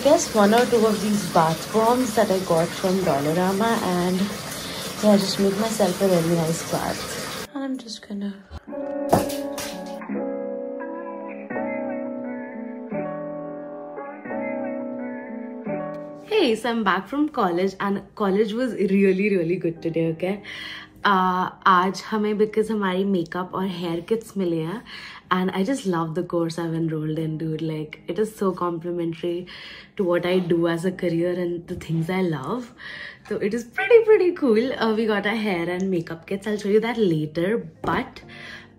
guess 1 or 2 of these bath bombs that I got from Dollarama, and yeah, just make myself a really nice bath. And I'm just gonna... Hey, so I'm back from college and college was really good today, okay? आज हमें because हमारी makeup और hair kits मिले हैं, and I just love the course I've enrolled in, dude. Like, it is so complimentary to what I do as a career and the things I love. So it is pretty cool. We got our hair and makeup kits. I'll show you that later. But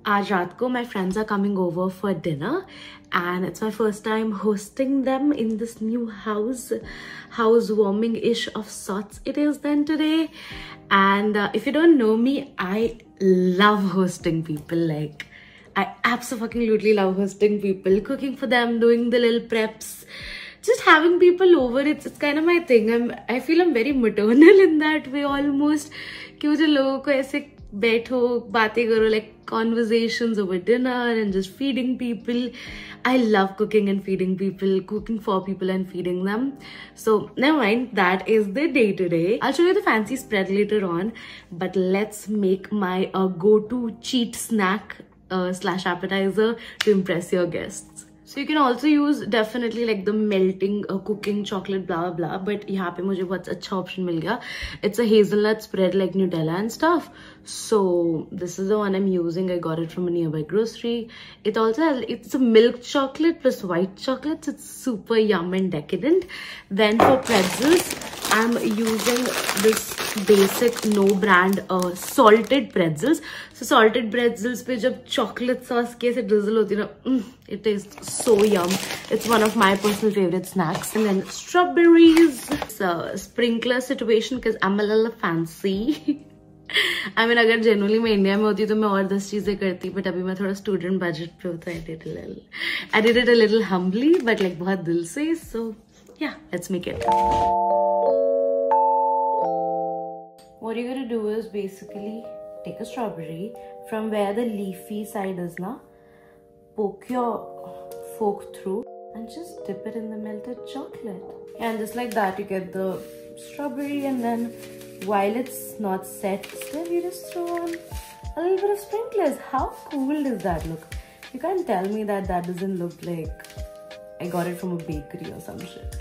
आज रात को my friends are coming over for dinner, and it's my first time hosting them in this new housewarming-ish of sorts it is then today. And if you don't know me, I love hosting people. Like, I absolutely love hosting people, cooking for them, doing the little preps, just having people over. It's kind of my thing. I feel I'm very maternal in that way almost. कि मुझे लोगों को ऐसे बैठो बातें करो, like conversations over dinner and just feeding people. I love cooking and feeding people, cooking for people and feeding them. So never mind, that is the day today. I'll show you the fancy spread later on, but let's make my go-to cheat snack slash appetizer to impress your guests. So you can also use definitely like the melting cooking chocolate blah blah, but यहाँ पे मुझे बहुत अच्छा option मिल गया. It's a hazelnut spread like Nutella and stuff. So this is the one I'm using. I got it from a nearby grocery. It also has, it's a milk chocolate plus white chocolate. So it's super yum and decadent. Then for pretzels, I'm using this basic no brand salted pretzels. So salted pretzels पे जब chocolate sauce के ऐसे drizzle होती है ना, it tastes so yum. It's one of my personal favorite snacks. And then strawberries. It's a sprinkler situation because I'm a little fancy. I mean, अगर genuinely मैं India में होती तो मैं और 10 चीजें करती, but अभी मैं थोड़ा student budget पे होता. I did it a little humbly, but like बहुत दिल से. So yeah, let's make it. What you're gonna do is basically take a strawberry from where the leafy side is now, poke your fork through and just dip it in the melted chocolate. And just like that you get the strawberry, and then while it's not set still, you just throw on a little bit of sprinklers. How cool does that look? You can't tell me that that doesn't look like I got it from a bakery or some shit.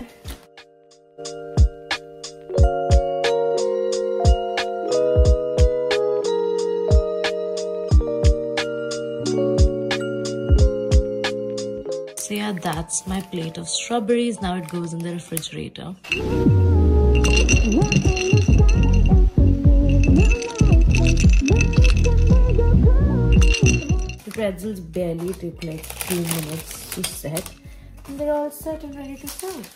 So yeah, that's my plate of strawberries. Now it goes in the refrigerator. The pretzels barely took like 2 minutes to set, and they're all set and ready to serve.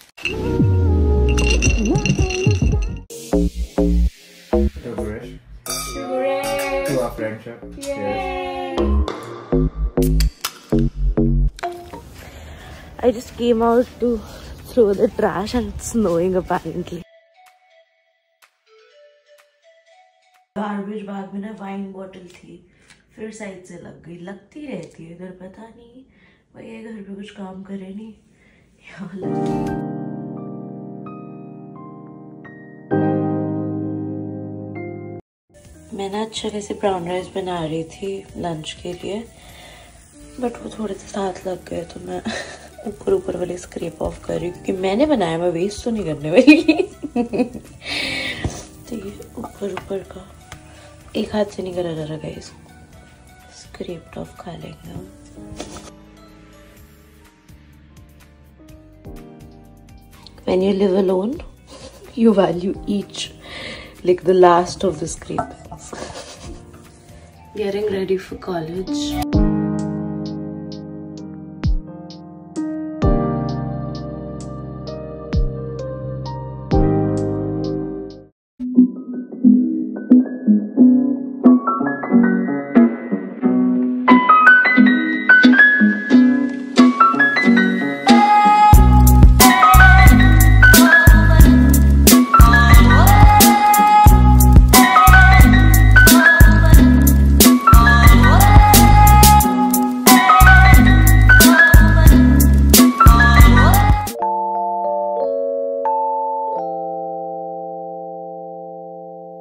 To Gurishq. Hooray! To our friendship. Yay! I just came out to throw the trash and it's snowing apparently. Garbage bag में ना wine bottle थी, फिर side से लग गई, लगती रहती है इधर, पता नहीं भैया घर पे कुछ काम करे नहीं, यहाँ लगी। मैं ना अच्छा कैसे ब्राउन राइस बना रही थी लंच के लिए, बट वो थोड़े से साथ लग गए, तो मैं ऊपर वाले स्क्रैप ऑफ कर रही हूँ क्योंकि मैंने बनाया, मैं वेस्ट तो नहीं करने वाली। तो ये ऊपर का एक हाथ से नहीं करा जा रहा गाइस, स्क्रैप ऑफ खा लेंगे हम। When you live alone, you value each, like the last of the scrapings. Getting ready for college.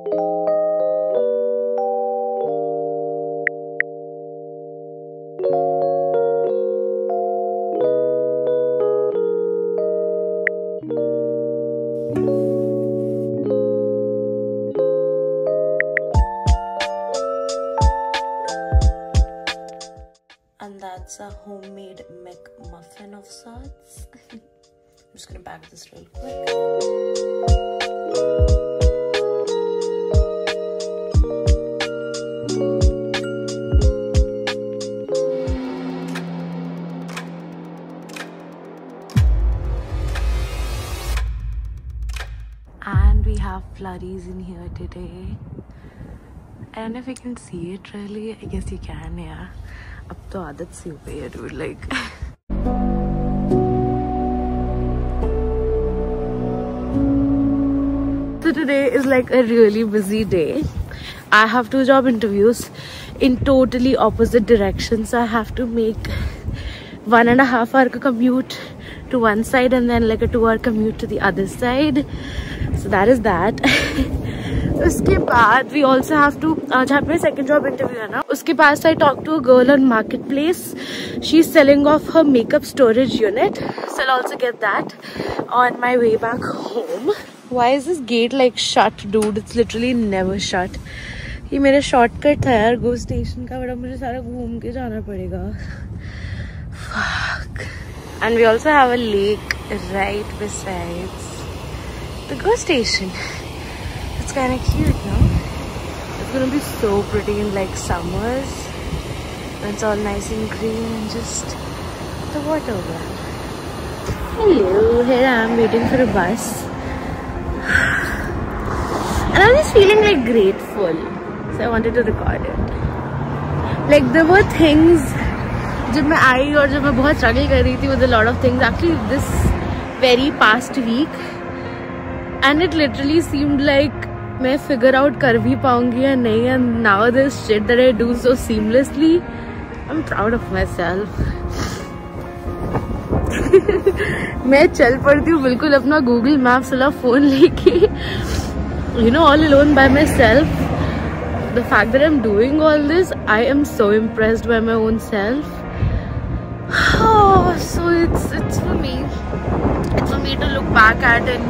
And that's a homemade McMuffin of sorts. I'm just gonna pack this real quick. And we have flurries in here today. I don't know if you can see it really. I guess you can, yeah. Ab to aadat si ho gayi hai, dude, like. So today is like a really busy day. I have 2 job interviews in totally opposite directions. So I have to make 1.5 hour commute to one side and then like a 2-hour commute to the other side. So that is that. उसके बाद we also have to जहाँ पे second job interview है ना, उसके बाद I talked to a girl on marketplace. She's selling off her makeup storage unit, so I'll also get that on my way back home. Why is this gate like shut, dude? It's literally never shut. ये मेरा shortcut था यार go station का, बड़ा मुझे सारा घूम के जाना पड़ेगा. Fuck. And we also have a lake right besides the go station. It's kind of cute, no? It's gonna be so pretty in like summers when it's all nice and green and just the water around. Hello, here I am waiting for a bus. And I'm just feeling like grateful. So I wanted to record it. Like there were things जब मैं आई और जब मैं बहुत struggle कर रही थी with a lot of things actually this very past week, and it literally seemed like मैं figure out कर भी पाऊंगी या नहीं, and now this shit that I do so seamlessly, I'm proud of myself. मैं चल पड़ती हूँ बिल्कुल अपना Google Maps वाला फोन लेके, you know, all alone by myself. The fact that I'm doing all this, I am so impressed by my own self. Oh, so it's for me. It's for me to look back at and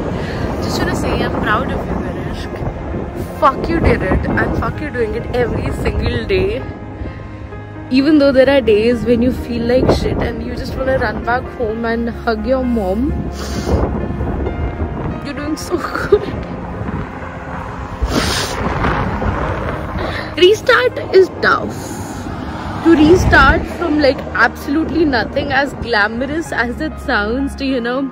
just want to say I'm proud of you, Gurishq. Fuck, you did it, and fuck, you doing it every single day. Even though there are days when you feel like shit and you just want to run back home and hug your mom, you're doing so good. Restart is tough. To restart from like absolutely nothing, as glamorous as it sounds, to, you know,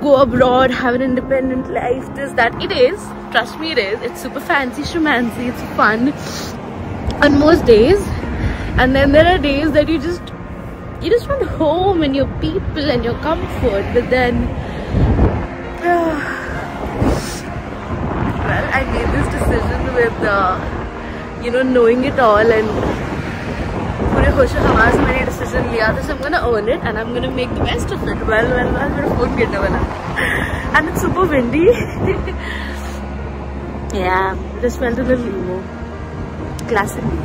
go abroad, have an independent life, this, that, it is. Trust me, it is. It's super fancy, schmancy, it's fun on most days. And then there are days that you just want home and your people and your comfort. But then, well, I made this decision with, you know, knowing it all and पूरे होशो हवास में मैंने decision लिया था. So I'm gonna own it and I'm gonna make the best of it. Well, मेरा phone गिरने वाला है. And it's super windy. Yeah, just felt a little emo. Classic me.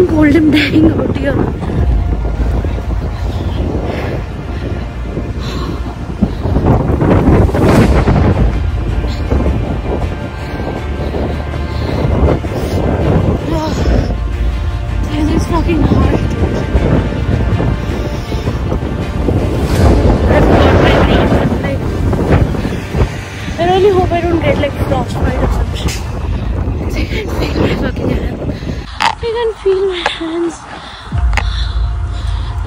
Cold, I'm dying out here. It's fucking hot. I really hope I don't get like frostbite or some shit. I can't feel my fucking hand. I can feel my hands.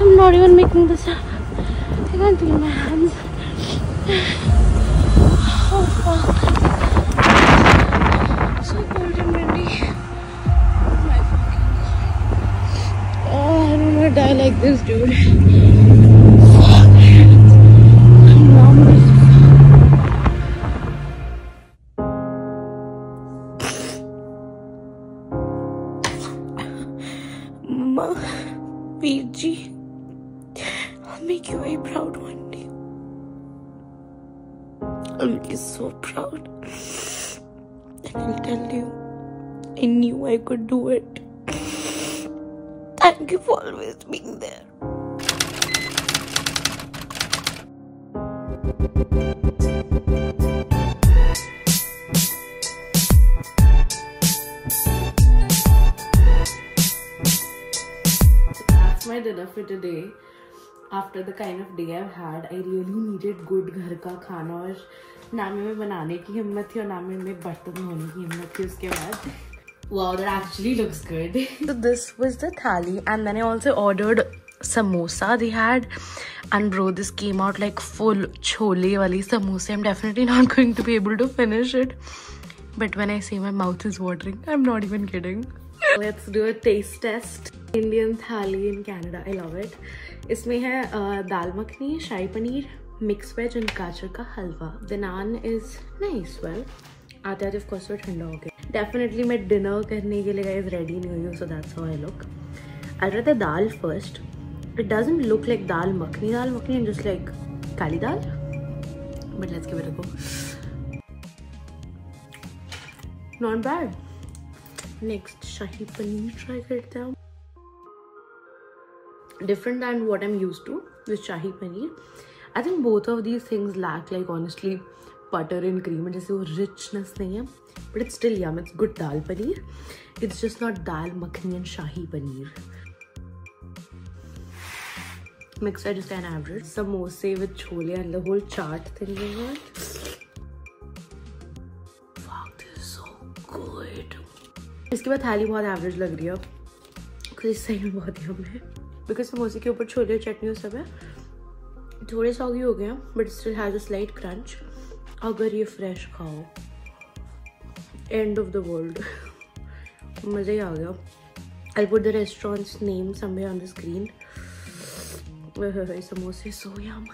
I'm not even making this up. I can't feel my hands. Oh fuck. So cold and windy. Oh my fucking god. die like this, dude. Mama, Veerji, I'll make you very proud one day. I'll make you so proud. And I'll tell you, I knew I could do it. Thank you for always being there. That's my dinner for today. After the kind of day I've had, I really needed good घर का खाना और ना में बनाने की हिम्मत थी और ना में बर्तन धोने की हिम्मत थी उसके बाद. Wow, that actually looks good. So this was the thali, and then I also ordered samosa they had, and bro, this came out like full chole wali samosa. I'm definitely not going to be able to finish it, but when I say my mouth is watering, I'm not even kidding. Let's do a taste test. Indian thali in Canada, I love it. इसमें है दाल मखनी, शाही paneer, mixed veg and गाजर का हलवा. The naan is nice. Well, आता है of course वो ठंडा हो गया. Definitely मैं dinner करने के लिए guys ready नहीं हुई हूँ, so that's how I look. I'll try the dal first. It doesn't look like dal makhni and just like kali dal, but let's give it a go. Not bad. Next, shahi paneer try करते हैं. Different than what I'm used to with shahi paneer. I think both of these things lack like honestly butter and cream and just richness nahi hai, but it's still yum. It's good dal paneer. It's just not dal makhni and shahi paneer. Mixed are just an average. Samosa with chole and the whole chaat thing going on. Fuck, this is so good. इसके बाद थाली बहुत average लग रही है क्योंकि सही में बहुत यम है. बिकॉज समोसे के ऊपर छोले चटनी सब है, थोड़े सॉगी हो गए but still has a slight crunch. अगर ये फ्रेश खाओ, एंड ऑफ द वर्ल्ड. मज़ा ही आ गया. I put the restaurants name somewhere on the screen. समोसे सो यम.